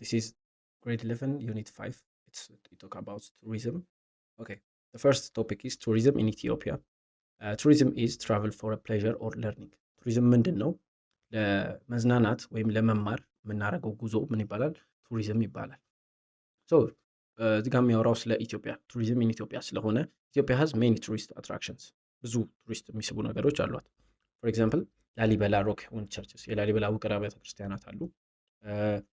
This is grade 11, unit 5. We talk about tourism. Okay, the first topic is tourism in Ethiopia. Tourism is travel for a pleasure or learning. ቱሪዝም ምንድን ነው? ለመዝናናት ወይም ለመማር የምናደርገው ጉዞ ምን ይባላል? ቱሪዝም ይባላል። ሶ እዚህ ጋር የሚያወራው ስለ ኢትዮጵያ ቱሪዝም ኢን ኢትዮጵያ ስለሆነ ኢትዮጵያ ሃዝ ሜኒ ቱሪስት አትራክሽንስ ብዙ ቱሪስት የሚስቡ ነገሮች አሏት። ፎር ኤግዛምፕል ላሊበላ ሮክ ሆን ቸርችስ የላሊበላ ውቅር አብያተ ክርስቲያናት አሉ።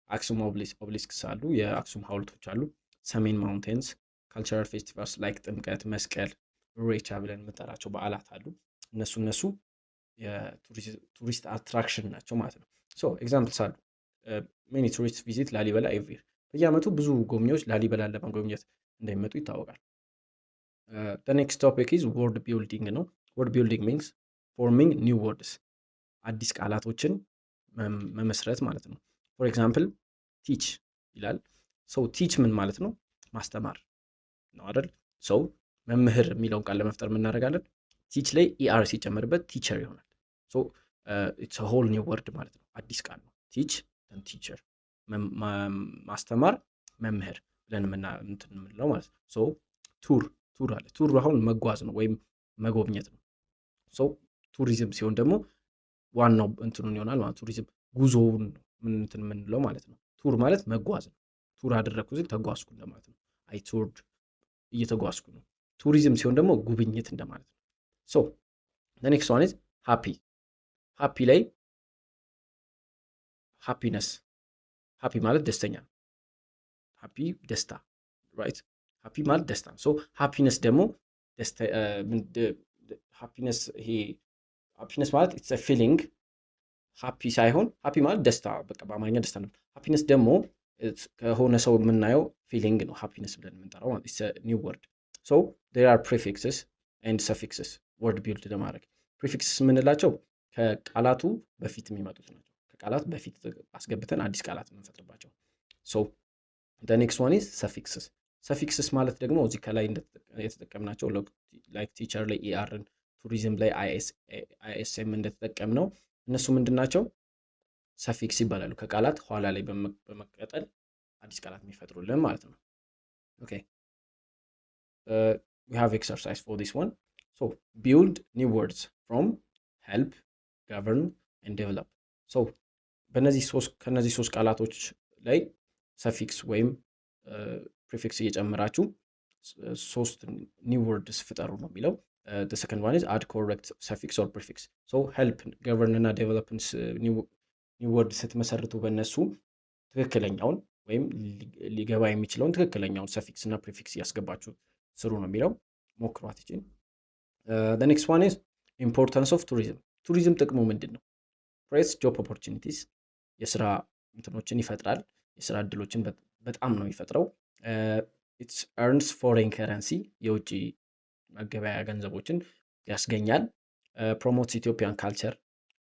አክሱም ኦብሊስክስ አሉ፣ የአክሱም ሐውልቶች አሉ። ሰሜን ማውንቴንስ፣ ካልቸራል ፌስቲቫልስ ላይክ ጥምቀት፣ መስቀል፣ ኢሬቻ ብለን የምንጠራቸው በዓላት አሉ። እነሱ የቱሪስት አትራክሽን ናቸው ማለት ነው። ሶ ኤግዛምፕልስ አሉ። ሜኒ ቱሪስት ቪዚት ላሊበላ ኤቭሪ ይር። በየዓመቱ ብዙ ጎብኚዎች ላሊበላን ለመጎብኘት እንደሚመጡ ይታወቃል። ኔክስት ቶፒክ ኢዝ ወርድ ቢልዲንግ ነው። ወርድ ቢልዲንግ ሚንስ ፎርሚንግ ኒው ወርድስ፣ አዲስ ቃላቶችን መመስረት ማለት ነው። ፎር ኤግዛምፕል ቲች ይላል። ሰው ቲች ምን ማለት ነው? ማስተማር ነው አይደል? ሰው መምህር የሚለውን ቃል ለመፍጠር የምናደርጋለን ቲች ላይ ኢአር ሲጨመርበት ቲቸር ይሆናል። ሶ ኢትስ ሆል ኒው ወርድ ማለት ነው። አዲስ ቃል ነው። ቲች ቲቸር፣ ማስተማር፣ መምህር ብለን የምንለው ማለት ነው። ሶ ቱር አለ። ቱር አሁን መጓዝ ነው ወይም መጎብኘት ነው። ሶ ቱሪዝም ሲሆን ደግሞ ዋናው እንትኑን ይሆናል ማለት ቱሪዝም ጉዞውን የምንለው ማለት ነው። ቱር ማለት መጓዝ ነው። ቱር አደረግኩ ሲል ተጓዝኩ እንደማለት ነው። አይ ቱርድ እየተጓዝኩ ነው። ቱሪዝም ሲሆን ደግሞ ጉብኝት እንደማለት ነው። ሶ ኔክስት ዋን ኢዝ ሃፒ። ሃፒ ላይ ሃፒነስ፣ ሃፒ ማለት ደስተኛ ነው። ሃፒ ደስታ፣ ራይት? ሃፒ ማለት ደስታ ነው። ሶ ሃፒነስ ደግሞ ሃፒነስ ይሄ ሃፒነስ ማለት ኢትስ አ ፊሊንግ። ሃፒ ሳይሆን ሃፒ ማለት ደስታ፣ በቃ በአማርኛ ደስታ ነው። ሃፒነስ ደግሞ ከሆነ ሰው የምናየው ፊሊንግ ነው ሃፒነስ ብለን የምንጠራው ማለት ኢትስ አ ኒው ወርድ። ሶ ዴር አር ፕሪፊክስስ ኤንድ ሰፊክስስ ወርድ ቢልድ ለማድረግ። ፕሪፊክስስ የምንላቸው ከቃላቱ በፊት የሚመጡት ናቸው። ከቃላት በፊት አስገብተን አዲስ ቃላት የምንፈጥርባቸው። ሶ ኔክስት ዋን ኢዝ ሰፊክስስ። ሰፊክስስ ማለት ደግሞ እዚህ ከላይ የተጠቀምናቸው ላይክ ቲቸር ላይ ኢአርን፣ ቱሪዝም ላይ አይኤስኤም እንደተጠቀም ነው። እነሱ ምንድን ናቸው? ሰፊክስ ይባላሉ። ከቃላት ኋላ ላይ በመቀጠል አዲስ ቃላት የሚፈጥሩልን ማለት ነው። ኦኬ we have exercise for this one. So build new words from help, govern and develop. So ከነዚህ ሶስት ቃላቶች ላይ ሰፊክስ ወይም ፕሪፊክስ እየጨመራችሁ ሶስት ኒው ወርድስ ፍጠሩ ነው የሚለው። the second one is add correct suffix or prefix. so help, govern እና develop ኒው ወርድ ስትመሰርቱ በእነሱ ትክክለኛውን ወይም ሊገባ የሚችለውን ትክክለኛውን ሰፊክስ እና ፕሪፊክስ እያስገባችሁ ስሩ ነው የሚለው። ሞክሯት ይችን። the next one is importance of tourism. ቱሪዝም ጥቅሙ ምንድን ነው? creates job opportunities፣ የስራ እንትኖችን ይፈጥራል። የስራ እድሎችን በጣም ነው የሚፈጥረው። it earns foreign currency፣ የውጭ መገበያያ ገንዘቦችን ያስገኛል። promotes Ethiopian culture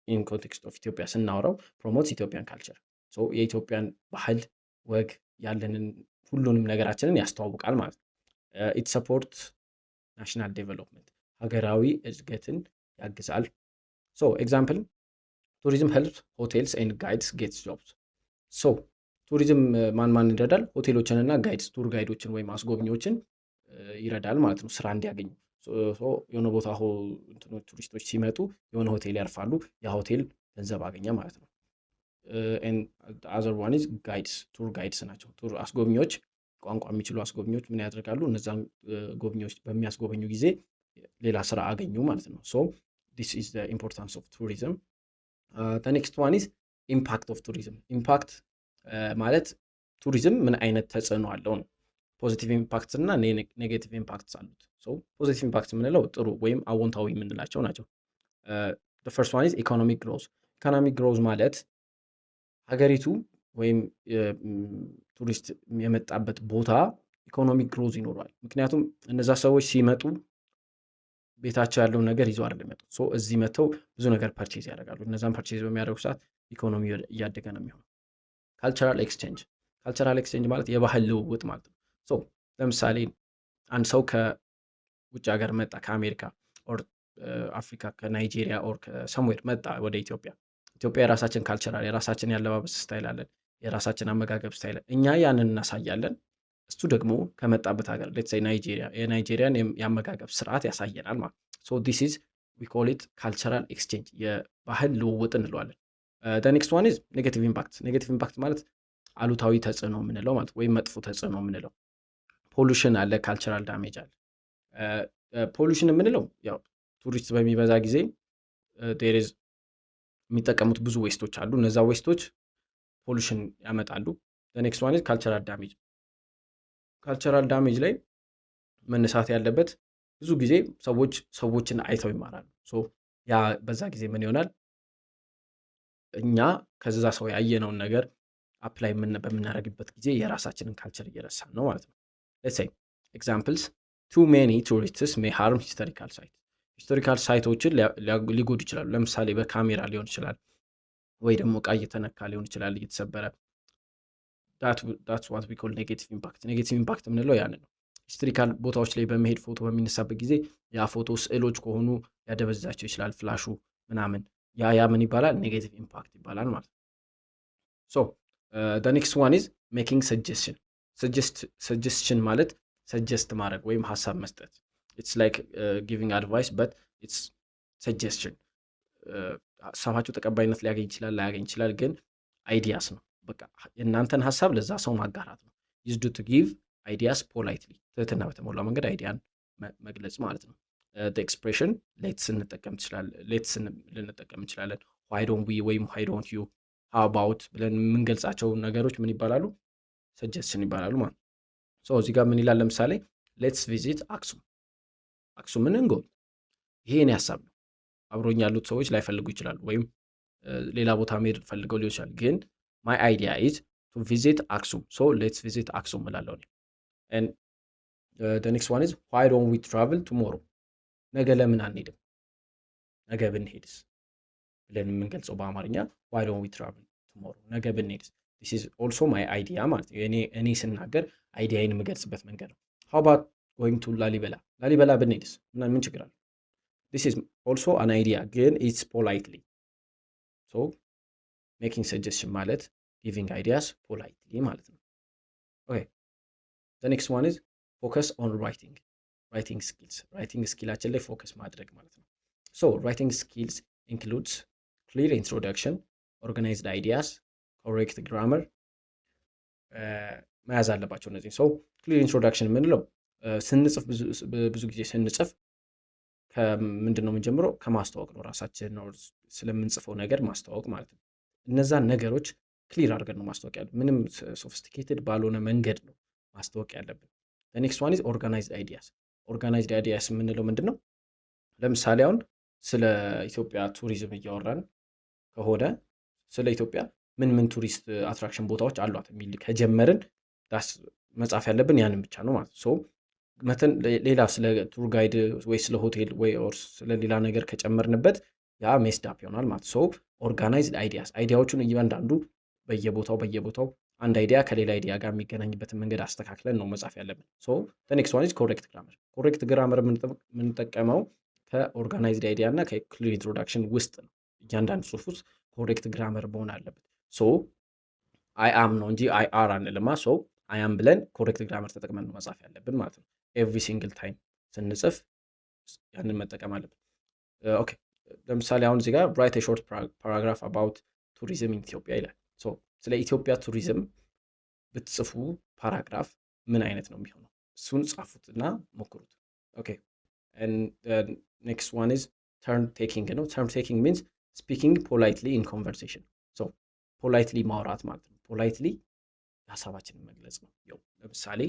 in context of ኢትዮጵያ ስናወራው promotes Ethiopian culture፣ so የኢትዮጵያን ባህል ወግ ያለንን ሁሉንም ነገራችንን ያስተዋውቃል ማለት ነው። it supports national development፣ ሀገራዊ እድገትን ያግዛል። so example tourism helps hotels and guides get jobs። so ቱሪዝም ማን ይረዳል? ሆቴሎችንና ጋይድስ፣ ቱር ጋይዶችን ወይም አስጎብኚዎችን ይረዳል ማለት ነው ስራ እንዲያገኙ። የሆነ ቦታ ቱሪስቶች ሲመጡ የሆነ ሆቴል ያርፋሉ፣ ያ ሆቴል ገንዘብ አገኘ ማለት ነው። አዘር ዋን ኢዝ ጋይድስ፣ ቱር ጋይድስ ናቸው። ቱር አስጎብኚዎች፣ ቋንቋ የሚችሉ አስጎብኚዎች ምን ያደርጋሉ? እነዛን ጎብኚዎች በሚያስጎበኙ ጊዜ ሌላ ስራ አገኙ ማለት ነው። ሶ ዲስ ኢዝ ዘ ኢምፖርታንስ ኦፍ ቱሪዝም። ኔክስት ዋን ኢዝ ኢምፓክት ኦፍ ቱሪዝም። ኢምፓክት ማለት ቱሪዝም ምን አይነት ተጽዕኖ አለው ነው። ፖዚቲቭ ኢምፓክትስ እና ኔጌቲቭ ኢምፓክትስ አሉት። ፖዚቲቭ ኢምፓክት የምንለው ጥሩ ወይም አዎንታዊ የምንላቸው ናቸው። ፈርስት ዋን ኢዝ ኢኮኖሚክ ግሮዝ። ኢኮኖሚክ ግሮዝ ማለት ሀገሪቱ ወይም ቱሪስት የመጣበት ቦታ ኢኮኖሚክ ግሮዝ ይኖረዋል። ምክንያቱም እነዛ ሰዎች ሲመጡ ቤታቸው ያለውን ነገር ይዘው አይደለም የሚመጡት። እዚህ መጥተው ብዙ ነገር ፐርቼዝ ያደርጋሉ። እነዛን ፐርቼዝ በሚያደርጉ ሰዓት ኢኮኖሚ እያደገ ነው የሚሆነው። ካልቸራል ኤክስቼንጅ። ካልቸራል ኤክስቼንጅ ማለት የባህል ልውውጥ ማለት ነው። ለምሳሌ አንድ ሰው ከውጭ ሀገር መጣ፣ ከአሜሪካ ኦር አፍሪካ፣ ከናይጄሪያ ኦር ከሰምዌር መጣ ወደ ኢትዮጵያ። ኢትዮጵያ የራሳችን ካልቸራል የራሳችን ያለባበስ ስታይል አለን፣ የራሳችን አመጋገብ ስታይል እኛ ያንን እናሳያለን። እሱ ደግሞ ከመጣበት ሀገር ሌትስ ሴይ ናይጄሪያ የናይጄሪያን የአመጋገብ ስርዓት ያሳየናል ማለት ሶ ዲስ ኢዝ ዊ ኮል ኢት ካልቸራል ኤክስቼንጅ የባህል ልውውጥ እንለዋለን። ኔክስት ዋን ኢዝ ኔጌቲቭ ኢምፓክት። ኔጌቲቭ ኢምፓክት ማለት አሉታዊ ተጽዕኖ የምንለው ማለት ወይም መጥፎ ተጽዕኖ የምንለው ፖሉሽን አለ፣ ካልቸራል ዳሜጅ አለ። ፖሉሽን የምንለው ያው ቱሪስት በሚበዛ ጊዜ ዴር ኢዝ የሚጠቀሙት ብዙ ዌስቶች አሉ። እነዛ ዌስቶች ፖሉሽን ያመጣሉ። ኔክስት ዋን ኢዝ ካልቸራል ዳሜጅ። ካልቸራል ዳሜጅ ላይ መነሳት ያለበት ብዙ ጊዜ ሰዎችን አይተው ይማራሉ። ሶ ያ በዛ ጊዜ ምን ይሆናል? እኛ ከዛ ሰው ያየነውን ነገር አፕላይ በምናደርግበት ጊዜ የራሳችንን ካልቸር እየረሳን ነው ማለት ነው። ሌትስ ሴይ ኤግዛምፕልስ ቱ ሜኒ ቱሪስትስ ሜይ ሃርም ሂስቶሪካል ሳይት። ሂስቶሪካል ሳይቶችን ሊጎዱ ይችላሉ። ለምሳሌ በካሜራ ሊሆን ይችላል፣ ወይ ደግሞ እቃ እየተነካ ሊሆን ይችላል እየተሰበረ። ዳትስ ዋት ዊ ኮል ኔጌቲቭ ኢምፓክት። ኔጌቲቭ ኢምፓክት የምንለው ያንን ነው። ሂስቶሪካል ቦታዎች ላይ በመሄድ ፎቶ በሚነሳበት ጊዜ ያ ፎቶ ስዕሎች ከሆኑ ያደበዛቸው ይችላል ፍላሹ ምናምን። ያ ምን ይባላል? ኔጌቲቭ ኢምፓክት ይባላል ማለት ነው። ሶ ኔክስት ዋን ኢዝ ሜኪንግ ሰጀስሽን። ሰጀስሽን ማለት ሰጀስት ማድረግ ወይም ሀሳብ መስጠት። ኢትስ ላይክ ጊቪንግ አድቫይስ በት ኢትስ ሰጀስሽን። ሀሳባቸው ተቀባይነት ሊያገኝ ይችላል ላያገኝ ይችላል፣ ግን አይዲያስ ነው። በቃ የእናንተን ሀሳብ ለዛ ሰው ማጋራት ነው። ዩዝድ ቱ ጊቭ አይዲያስ ፖላይትሊ፣ ትህትና በተሞላ መንገድ አይዲያን መግለጽ ማለት ነው። ኤክስፕሬሽን ሌትስ ልንጠቀም እንችላለን። ዋይ ዶንት ዊ ወይም ዋይ ዶንት ዩ፣ ሃው አባውት ብለን የምንገልጻቸው ነገሮች ምን ይባላሉ? ሰጀስሽን ይባላሉ ማለት ነው። እዚህ ጋር ምን ይላል? ለምሳሌ ሌትስ ቪዚት አክሱም። አክሱምን እንጎብኝ። ይሄ የኔ ሀሳብ ነው። አብሮኝ ያሉት ሰዎች ላይፈልጉ ይችላሉ፣ ወይም ሌላ ቦታ መሄድ ፈልገው ሊሆን ይችላል። ግን ማይ አይዲያ ኢዝ ቱ ቪዚት አክሱም፣ ሶ ሌትስ ቪዚት አክሱም እላለሁ። ኤንድ ኔክስት ዋን ኢዝ ዋይ ዶንት ዊ ትራቭል ቱሞሮ። ነገ ለምን አንሄድም? ነገ ብንሄድስ ብለን የምንገልጸው በአማርኛ ዋይ ዶንት ዊ ትራቭል ቱሞሮ፣ ነገ ብንሄድስ። ዲስ ኢዝ ኦልሶ ማይ አይዲያ ማለት ነው። እኔ ስናገር አይዲያዬን የምገልጽበት መንገድ ነው። ሃው አባውት ጎይንግ ቱ ላሊበላ፣ ላሊበላ ብንሄድስ ምን ችግር አለ? ዲስ ኢዝ ኦልሶ አን አይዲያ ግን ኢትስ ፖላይትሊ። ሶ ሜኪንግ ሰጀስሽን ማለት ጊቪንግ አይዲያስ ፖላይትሊ ማለት ነው። ኦኬ ዘ ኔክስት ዋን ኢዝ ፎከስ ኦን ራይቲንግ ስኪልስ። ራይቲንግ ስኪላችን ላይ ፎከስ ማድረግ ማለት ነው። ሶ ራይቲንግ ስኪልስ ኢንክሉድስ ክሊር ኢንትሮዳክሽን፣ ኦርጋናይዝድ አይዲያስ፣ ኮሬክት ግራመር መያዝ አለባቸው እነዚህ። ሶ ክሊር ኢንትሮዳክሽን የምንለው ስንጽፍ ብዙ ጊዜ ስንጽፍ ከምንድን ነው የምንጀምረው? ከማስተዋወቅ ነው። ራሳችን ነው ስለምንጽፈው ነገር ማስተዋወቅ ማለት ነው። እነዛን ነገሮች ክሊር አድርገን ነው ማስተዋወቅ ያለብን። ምንም ሶፊስቲኬትድ ባልሆነ መንገድ ነው ማስተዋወቅ ያለብን። ኔክስት ዋን ኢዝ ኦርጋናይዝድ አይዲያስ። ኦርጋናይዝድ አይዲያስ የምንለው ምንድን ነው? ለምሳሌ አሁን ስለ ኢትዮጵያ ቱሪዝም እያወራን ከሆነ ስለ ኢትዮጵያ ምን ቱሪስት አትራክሽን ቦታዎች አሏት የሚል ከጀመርን መጻፍ ያለብን ያንን ብቻ ነው ማለት ነው። መተን ሌላ ስለ ቱር ጋይድ ወይ ስለ ሆቴል ወይ ስለ ሌላ ነገር ከጨመርንበት ያ ሜስድ አፕ ይሆናል ማለት ነው። ኦርጋናይዝድ አይዲያስ፣ አይዲያዎቹን እያንዳንዱ በየቦታው አንድ አይዲያ ከሌላ አይዲያ ጋር የሚገናኝበትን መንገድ አስተካክለን ነው መጻፍ ያለብን። ኔክስት ዋን ኢዝ ኮሬክት ግራመር። ኮሬክት ግራመር የምንጠቀመው ከኦርጋናይዝድ አይዲያ እና ከክሊር ኢንትሮዳክሽን ውስጥ ነው። እያንዳንዱ ጽሑፍ ውስጥ ኮሬክት ግራመር መሆን አለበት። አይ አም ነው እንጂ አይ አር አንልማ። አይ አም ብለን ኮሬክት ግራመር ተጠቅመን ነው መጻፍ ያለብን ማለት ነው። ኤቭሪ ሲንግል ታይም ስንጽፍ ያንን መጠቀም አለብን። ኦኬ ለምሳሌ አሁን እዚህ ጋር ራይት ሾርት ፓራግራፍ አባውት ቱሪዝም ኢን ኢትዮጵያ ይላል። ስለ ኢትዮጵያ ቱሪዝም ብትጽፉ ፓራግራፍ ምን አይነት ነው የሚሆነው? እሱን ጻፉት እና ሞክሩት። ኦኬ ኔክስት ዋን ኢዝ ተርን ቴኪንግ ነው። ተርን ቴኪንግ ሚንስ ስፒኪንግ ፖላይትሊ ኢን ኮንቨርሴሽን። ፖላይትሊ ማውራት ማለት ነው። ፖላይትሊ ሀሳባችንን መግለጽ ነው። ለምሳሌ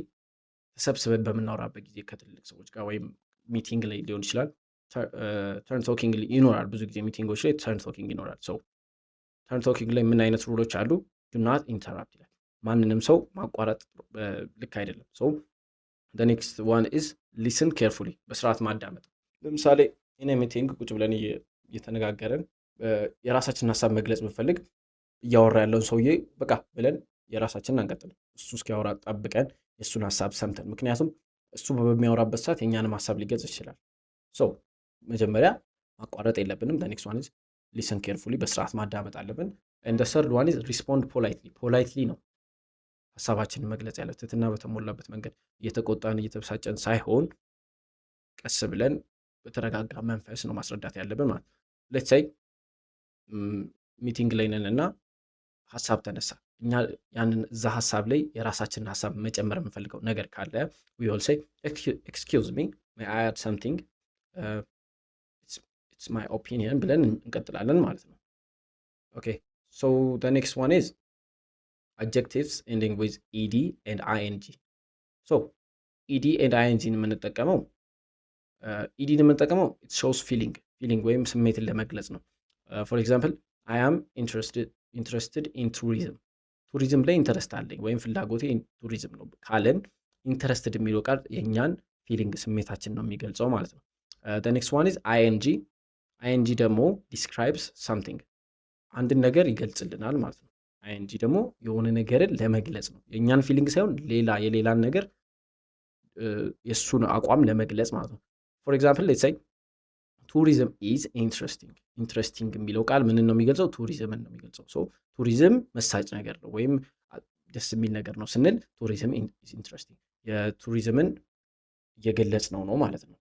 ተሰብስበን በምናወራበት ጊዜ ከትልቅ ሰዎች ጋር ወይም ሚቲንግ ላይ ሊሆን ይችላል። ተርን ቶኪንግ ይኖራል። ብዙ ጊዜ ሚቲንጎች ላይ ተርን ቶኪንግ ይኖራል። ተርን ቶኪንግ ላይ ምን አይነት ሩሎች አሉ? ዱ ናት ኢንተራፕት ይላል። ማንንም ሰው ማቋረጥ ልክ አይደለም። ኔክስት ዋን ኢዝ ሊስን ኬርፉሊ፣ በስርዓት ማዳመጥ። ለምሳሌ ኢን ሚቲንግ ቁጭ ብለን እየተነጋገረን የራሳችንን ሀሳብ መግለጽ ብንፈልግ እያወራ ያለውን ሰውዬ በቃ ብለን የራሳችንን አንቀጥልም። እሱ እስኪያወራ ጠብቀን የእሱን ሀሳብ ሰምተን፣ ምክንያቱም እሱ በሚያወራበት ሰዓት የእኛንም ሀሳብ ሊገልጽ ይችላል። መጀመሪያ ማቋረጥ የለብንም። ኔክስት ዋን ኢዝ ሊሰን ኬርፉሊ በስርዓት ማዳመጥ አለብን። and the third one is respond politely ነው ሀሳባችንን መግለጽ ያለው ትህትና በተሞላበት መንገድ እየተቆጣን እየተበሳጨን ሳይሆን ቀስ ብለን በተረጋጋ መንፈስ ነው ማስረዳት ያለብን ማለት ነው። let's say ሚቲንግ ላይ ነን እና ሀሳብ ተነሳ እኛ ያንን እዛ ሀሳብ ላይ የራሳችንን ሀሳብ መጨመር የምንፈልገው ነገር ካለ we will say excuse me may I add something it's my opinion ብለን እንቀጥላለን ማለት ነው። okay so the next one is adjectives ending with ed and ing so ed and ing የምንጠቀመው ed የምንጠቀመው it shows feeling ወይም ስሜትን ለመግለጽ ነው። for example I am interested in tourism ላይ ኢንተረስት አለኝ ወይም ፍላጎቴ ቱሪዝም ነው ካለን ኢንተረስትድ የሚለው ቃል የኛን ፊሊንግ ስሜታችን ነው የሚገልጸው ማለት ነው። the next one is ing ደግሞ describes something አንድን ነገር ይገልጽልናል ማለት ነው። ing ደግሞ የሆነ ነገርን ለመግለጽ ነው የኛን ፊሊንግ ሳይሆን የሌላን ነገር የሱን አቋም ለመግለጽ ማለት ነው። for example let's say tourism is interesting የሚለው ቃል ምን ነው የሚገልጸው ቱሪዝምን ነው የሚገልጸው። ሶ ቱሪዝም መሳጭ ነገር ነው ወይም ደስ የሚል ነገር ነው ስንል tourism is interesting የቱሪዝምን እየገለጽ ነው ማለት ነው።